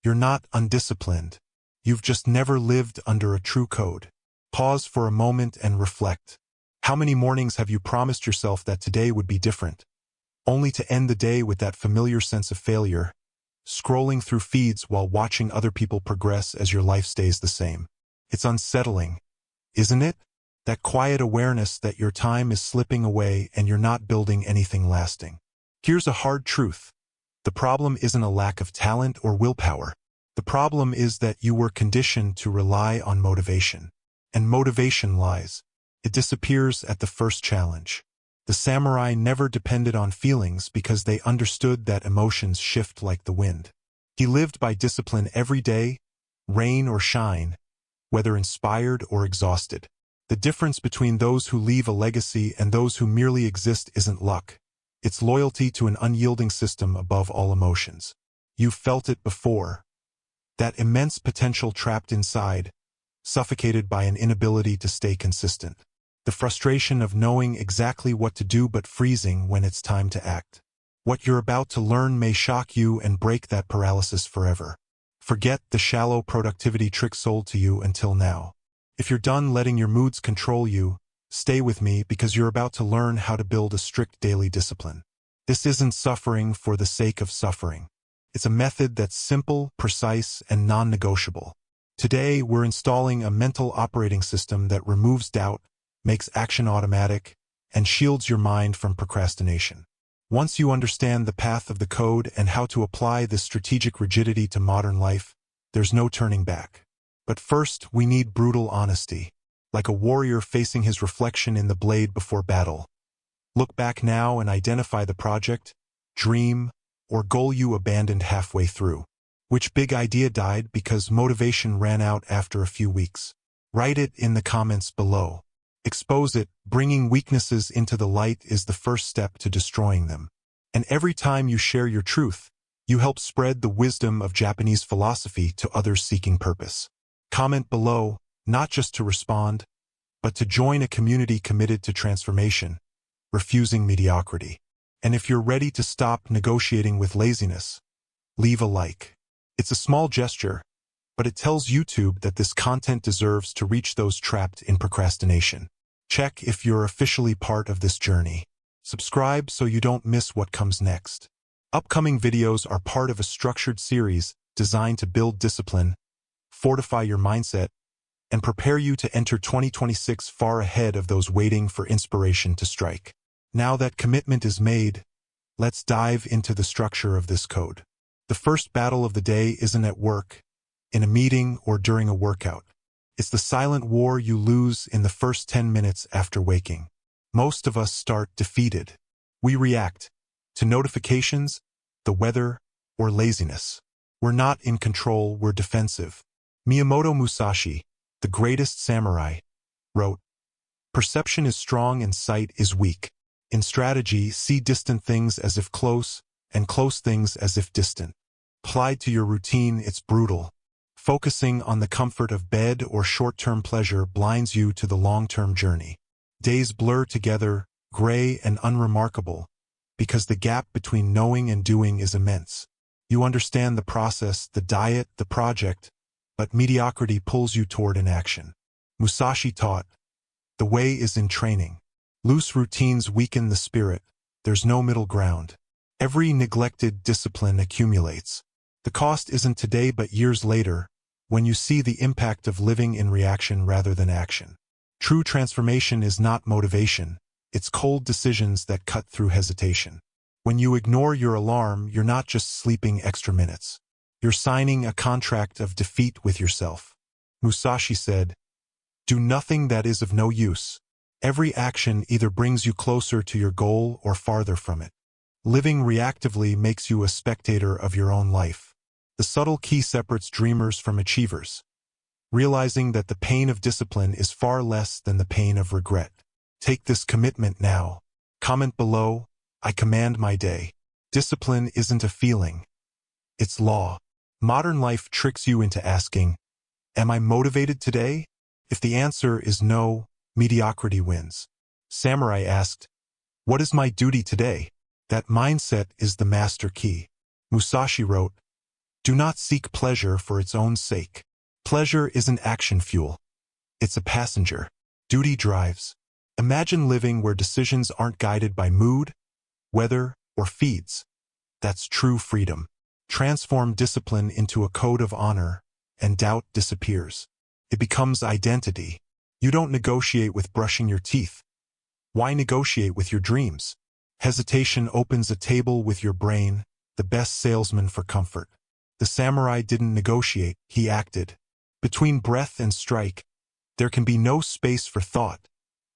You're not undisciplined. You've just never lived under a true code. Pause for a moment and reflect. How many mornings have you promised yourself that today would be different, only to end the day with that familiar sense of failure, scrolling through feeds while watching other people progress as your life stays the same? It's unsettling, isn't it? That quiet awareness that your time is slipping away and you're not building anything lasting. Here's a hard truth. The problem isn't a lack of talent or willpower. The problem is that you were conditioned to rely on motivation. And motivation lies. It disappears at the first challenge. The samurai never depended on feelings because they understood that emotions shift like the wind. He lived by discipline every day, rain or shine, whether inspired or exhausted. The difference between those who leave a legacy and those who merely exist isn't luck. It's loyalty to an unyielding system above all emotions. You've felt it before. That immense potential trapped inside, suffocated by an inability to stay consistent. The frustration of knowing exactly what to do but freezing when it's time to act. What you're about to learn may shock you and break that paralysis forever. Forget the shallow productivity trick sold to you until now. If you're done letting your moods control you, stay with me because you're about to learn how to build a strict daily discipline. This isn't suffering for the sake of suffering. It's a method that's simple, precise, and non-negotiable. Today, we're installing a mental operating system that removes doubt, makes action automatic, and shields your mind from procrastination. Once you understand the path of the code and how to apply this strategic rigidity to modern life, there's no turning back. But first, we need brutal honesty. Like a warrior facing his reflection in the blade before battle. Look back now and identify the project, dream, or goal you abandoned halfway through. Which big idea died because motivation ran out after a few weeks? Write it in the comments below. Expose it. Bringing weaknesses into the light is the first step to destroying them. And every time you share your truth, you help spread the wisdom of Japanese philosophy to others seeking purpose. Comment below, not just to respond, but to join a community committed to transformation, refusing mediocrity. And if you're ready to stop negotiating with laziness, leave a like. It's a small gesture, but it tells YouTube that this content deserves to reach those trapped in procrastination. Check if you're officially part of this journey. Subscribe so you don't miss what comes next. Upcoming videos are part of a structured series designed to build discipline, fortify your mindset, and prepare you to enter 2026 far ahead of those waiting for inspiration to strike. Now that commitment is made, let's dive into the structure of this code. The first battle of the day isn't at work, in a meeting, or during a workout. It's the silent war you lose in the first 10 minutes after waking. Most of us start defeated. We react to notifications, the weather, or laziness. We're not in control, we're defensive. Miyamoto Musashi, the greatest samurai, wrote, "Perception is strong and sight is weak. In strategy, see distant things as if close, and close things as if distant." Applied to your routine, it's brutal. Focusing on the comfort of bed or short-term pleasure blinds you to the long-term journey. Days blur together, gray and unremarkable, because the gap between knowing and doing is immense. You understand the process, the diet, the project, but mediocrity pulls you toward inaction. Musashi taught, "The way is in training." Loose routines weaken the spirit. There's no middle ground. Every neglected discipline accumulates. The cost isn't today but years later, when you see the impact of living in reaction rather than action. True transformation is not motivation. It's cold decisions that cut through hesitation. When you ignore your alarm, you're not just sleeping extra minutes. You're signing a contract of defeat with yourself. Musashi said, "Do nothing that is of no use." Every action either brings you closer to your goal or farther from it. Living reactively makes you a spectator of your own life. The subtle key separates dreamers from achievers. Realizing that the pain of discipline is far less than the pain of regret. Take this commitment now. Comment below, "I command my day." Discipline isn't a feeling. It's law. Modern life tricks you into asking, "Am I motivated today?" If the answer is no, mediocrity wins. Samurai asked, "What is my duty today?" That mindset is the master key. Musashi wrote, Do not seek pleasure for its own sake. Pleasure isn't action fuel. It's a passenger. Duty drives. Imagine living where decisions aren't guided by mood, weather, or feeds. That's true freedom. Transform discipline into a code of honor, and doubt disappears. It becomes identity. You don't negotiate with brushing your teeth. Why negotiate with your dreams? Hesitation opens a table with your brain, the best salesman for comfort. The samurai didn't negotiate, he acted. Between breath and strike, there can be no space for thought,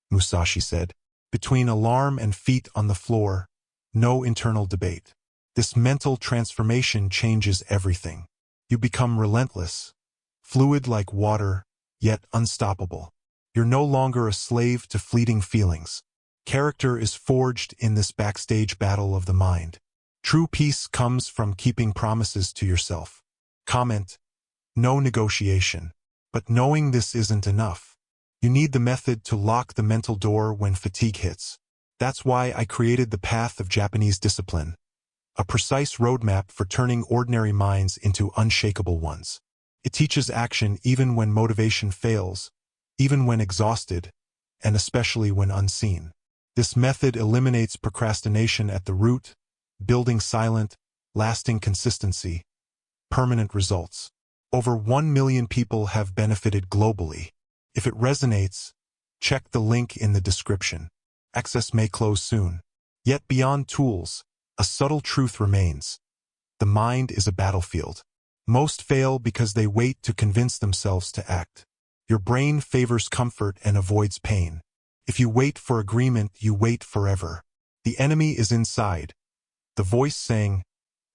Musashi said. Between alarm and feet on the floor, no internal debate. This mental transformation changes everything. You become relentless, fluid like water, yet unstoppable. You're no longer a slave to fleeting feelings. Character is forged in this backstage battle of the mind. True peace comes from keeping promises to yourself. Comment: no negotiation. But knowing this isn't enough. You need the method to lock the mental door when fatigue hits. That's why I created the path of Japanese discipline, a precise roadmap for turning ordinary minds into unshakable ones. It teaches action even when motivation fails, even when exhausted, and especially when unseen. This method eliminates procrastination at the root, building silent, lasting consistency, permanent results. Over 1 million people have benefited globally. If it resonates, check the link in the description. Access may close soon. Yet beyond tools, a subtle truth remains. The mind is a battlefield. Most fail because they wait to convince themselves to act. Your brain favors comfort and avoids pain. If you wait for agreement, you wait forever. The enemy is inside. The voice saying,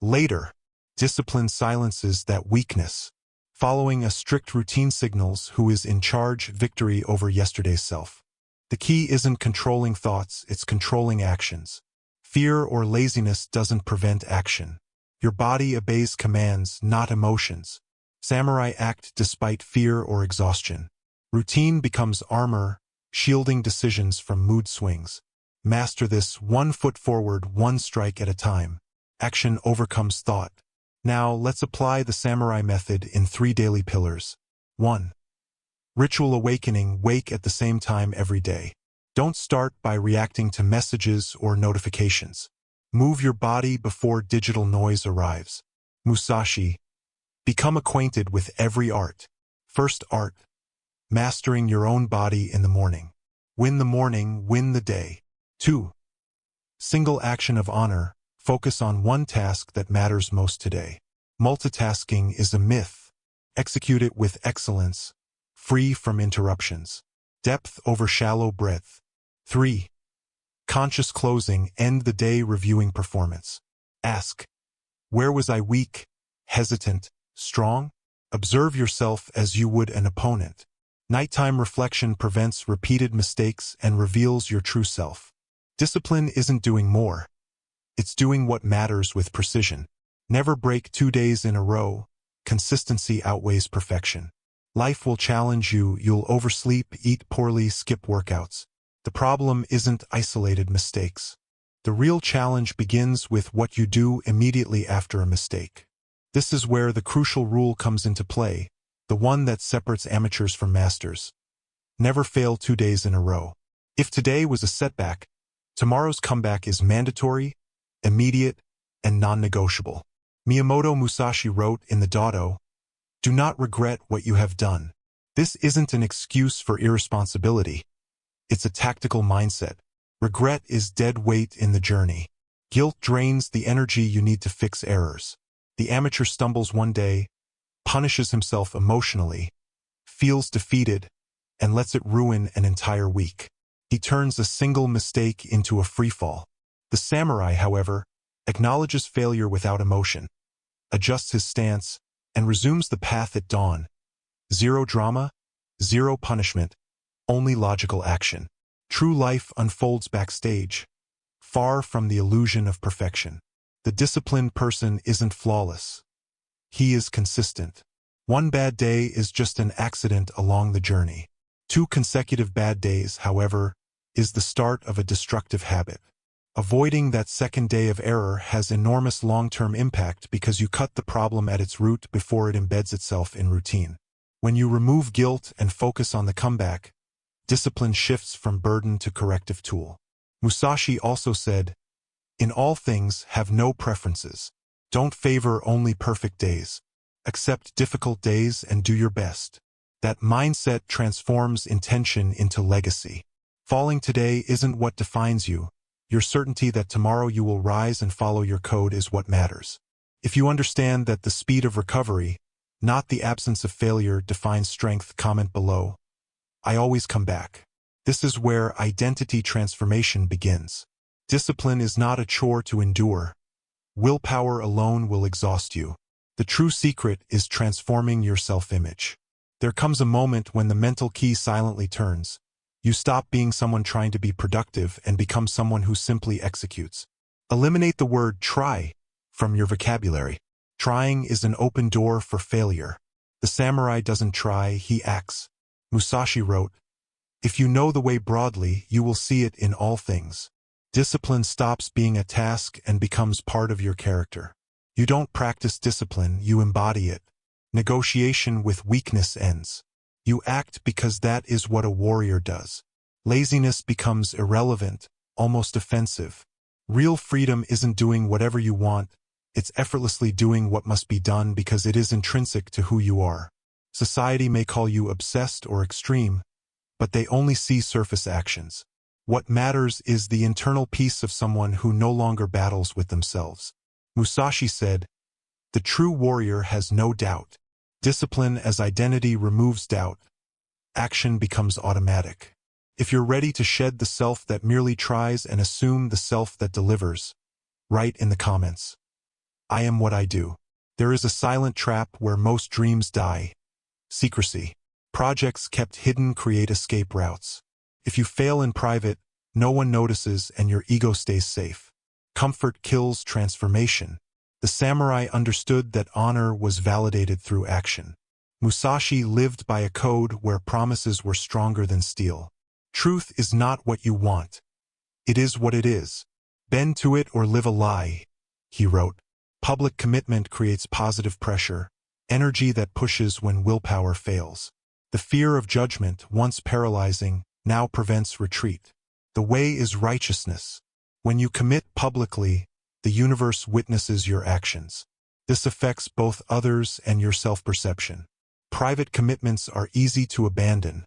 later. Discipline silences that weakness. Following a strict routine signals who is in charge, victory over yesterday's self. The key isn't controlling thoughts, it's controlling actions. Fear or laziness doesn't prevent action. Your body obeys commands, not emotions. Samurai act despite fear or exhaustion. Routine becomes armor, shielding decisions from mood swings. Master this 1 foot forward, 1 strike at a time. Action overcomes thought. Now let's apply the samurai method in 3 daily pillars. 1. Ritual awakening. Wake at the same time every day. Don't start by reacting to messages or notifications. Move your body before digital noise arrives. Musashi. Become acquainted with every art. First art. Mastering your own body in the morning. Win the morning, win the day. 2. Single action of honor. Focus on one task that matters most today. Multitasking is a myth. Execute it with excellence, free from interruptions. Depth over shallow breadth. 3. Conscious closing. End the day reviewing performance. Ask, where was I weak, hesitant, strong? Observe yourself as you would an opponent. Nighttime reflection prevents repeated mistakes and reveals your true self. Discipline isn't doing more. It's doing what matters with precision. Never break 2 days in a row. Consistency outweighs perfection. Life will challenge you. You'll oversleep, eat poorly, skip workouts. The problem isn't isolated mistakes. The real challenge begins with what you do immediately after a mistake. This is where the crucial rule comes into play, the one that separates amateurs from masters. Never fail 2 days in a row. If today was a setback, tomorrow's comeback is mandatory, immediate, and non-negotiable. Miyamoto Musashi wrote in the Dodo, "Do not regret what you have done." This isn't an excuse for irresponsibility. It's a tactical mindset. Regret is dead weight in the journey. Guilt drains the energy you need to fix errors. The amateur stumbles one day, punishes himself emotionally, feels defeated, and lets it ruin an entire week. He turns a single mistake into a freefall. The samurai, however, acknowledges failure without emotion, adjusts his stance, and resumes the path at dawn. Zero drama, zero punishment, only logical action. True life unfolds backstage, far from the illusion of perfection. The disciplined person isn't flawless. He is consistent. 1 bad day is just an accident along the journey. 2 consecutive bad days, however, is the start of a destructive habit. Avoiding that second day of error has enormous long-term impact because you cut the problem at its root before it embeds itself in routine. When you remove guilt and focus on the comeback, discipline shifts from burden to corrective tool. Musashi also said, "In all things, have no preferences. Don't favor only perfect days. Accept difficult days and do your best." That mindset transforms intention into legacy. Falling today isn't what defines you. Your certainty that tomorrow you will rise and follow your code is what matters. If you understand that the speed of recovery, not the absence of failure, defines strength, comment below. I always come back. This is where identity transformation begins. Discipline is not a chore to endure. Willpower alone will exhaust you. The true secret is transforming your self-image. There comes a moment when the mental key silently turns. You stop being someone trying to be productive and become someone who simply executes. Eliminate the word try from your vocabulary. Trying is an open door for failure. The samurai doesn't try, he acts. Musashi wrote, "If you know the way broadly, you will see it in all things." Discipline stops being a task and becomes part of your character. You don't practice discipline, you embody it. Negotiation with weakness ends. You act because that is what a warrior does. Laziness becomes irrelevant, almost offensive. Real freedom isn't doing whatever you want, it's effortlessly doing what must be done because it is intrinsic to who you are. Society may call you obsessed or extreme, but they only see surface actions. What matters is the internal peace of someone who no longer battles with themselves. Musashi said, "The true warrior has no doubt. Discipline as identity removes doubt. Action becomes automatic." If you're ready to shed the self that merely tries and assume the self that delivers, write in the comments, "I am what I do." There is a silent trap where most dreams die. Secrecy. Projects kept hidden create escape routes. If you fail in private, no one notices and your ego stays safe. Comfort kills transformation. The samurai understood that honor was validated through action. Musashi lived by a code where promises were stronger than steel. Truth is not what you want. It is what it is. Bend to it or live a lie, he wrote. Public commitment creates positive pressure, energy that pushes when willpower fails. The fear of judgment, once paralyzing, now prevents retreat. The way is righteousness. When you commit publicly, the universe witnesses your actions. This affects both others and your self-perception. Private commitments are easy to abandon.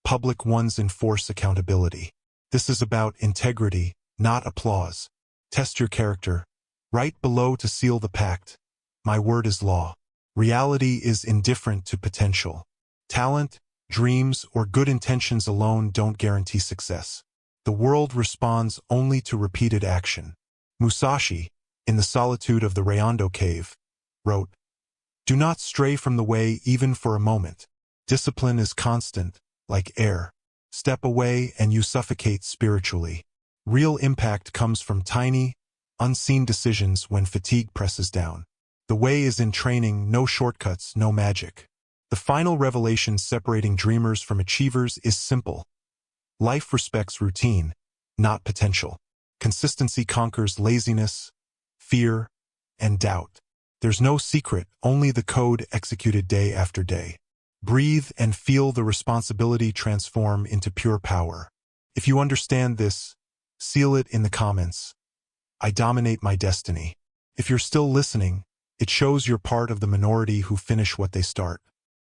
Public ones enforce accountability. This is about integrity, not applause. Test your character. Write below to seal the pact. My word is law. Reality is indifferent to potential. Talent, dreams, or good intentions alone don't guarantee success. The world responds only to repeated action. Musashi, in the solitude of the Reondo cave, wrote, "Do not stray from the way even for a moment. Discipline is constant, like air. Step away and you suffocate spiritually. Real impact comes from tiny, unseen decisions when fatigue presses down. The way is in training, no shortcuts, no magic." The final revelation separating dreamers from achievers is simple. Life respects routine, not potential. Consistency conquers laziness, fear, and doubt. There's no secret, only the code executed day after day. Breathe and feel the responsibility transform into pure power. If you understand this, seal it in the comments. I dominate my destiny. If you're still listening, it shows you're part of the minority who finish what they start.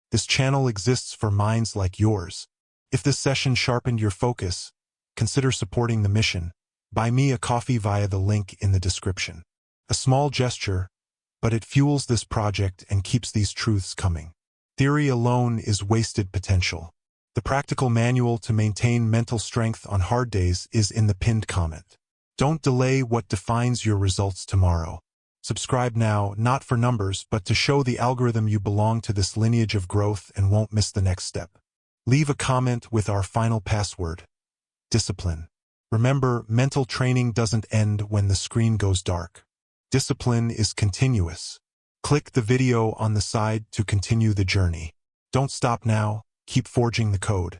This channel exists for minds like yours. If this session sharpened your focus, consider supporting the mission. Buy me a coffee via the link in the description. A small gesture, but it fuels this project and keeps these truths coming. Theory alone is wasted potential. The practical manual to maintain mental strength on hard days is in the pinned comment. Don't delay what defines your results tomorrow. Subscribe now, not for numbers, but to show the algorithm you belong to this lineage of growth and won't miss the next step. Leave a comment with our final password: discipline. Remember, mental training doesn't end when the screen goes dark. Discipline is continuous. Click the video on the side to continue the journey. Don't stop now, keep forging the code.